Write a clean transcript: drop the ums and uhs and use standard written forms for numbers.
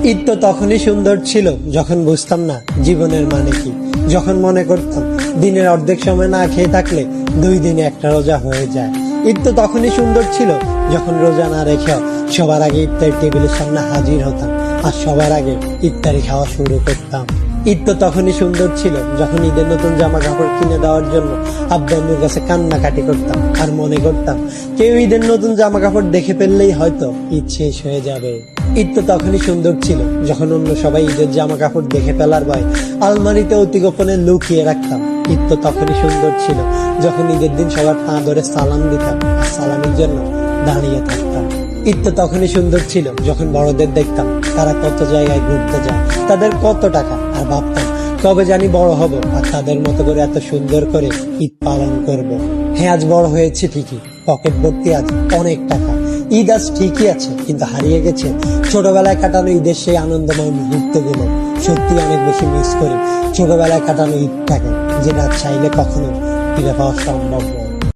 ঈদ তো তখনই সুন্দর ছিল যখন বুঝতাম না জীবনের মানে কি, যখন মনে করতাম দিনের অর্ধেক সময় না খেয়ে থাকলে 2 দিনে একটা রোজা হয়ে যায়। ঈদ তো তখনই সুন্দর ছিল যখন রোজা না রেখেও সবার আগে ইফতারি টেবিলের সামনে হাজির হতাম আর সবার আগে ইফতারি খাওয়া শুরু করতাম। ঈদ তো তখনই সুন্দর ছিল যখন ঈদের নতুন জামা কাপড় কিনে দেওয়ার জন্য আব্বু আম্মুর কাছে কান্নাকাটি করতাম আর মনে করতাম কেউ ঈদের নতুন জামা কাপড় দেখে ফেললেই হয়তো ঈদ শেষ হয়ে যাবে। ঈদ তো তখনই সুন্দর ছিল যখন অন্য সবাই ঈদের জামা কাপড় দেখে ফেলার ভয় আলমারিতে অতি গোপনে লুকিয়ে রাখতাম। ঈদ তো তখনই সুন্দর ছিল যখন ঈদের দিন সবার পা ধরে সালাম দিতাম আর সালামের জন্য দাঁড়িয়ে থাকতাম। ঈদ তো তখনই সুন্দর ছিল যখন বড়দের দেখতাম তারা কত জায়গায় ঘুরতে যায়, তাদের কত টাকা, আর ভাবতাম কবে জানি বড় হব আর তাদের মতো করে এত সুন্দর করে ঈদ পালন করব। হ্যাঁ, আজ বড় হয়েছে ঠিকই, পকেট ভর্তি আজ অনেক টাকা। ঈদ আজ ঠিকই আছে, কিন্তু হারিয়ে গেছে ছোটবেলায় কাটানো ঈদের সেই আনন্দময় মুহূর্তগুলো। সত্যি অনেক বেশি মিস করি ছোটবেলায় কাটানো ঈদটাকে, যেটা চাইলে কখনো ফিরে পাওয়া সম্ভব নয়।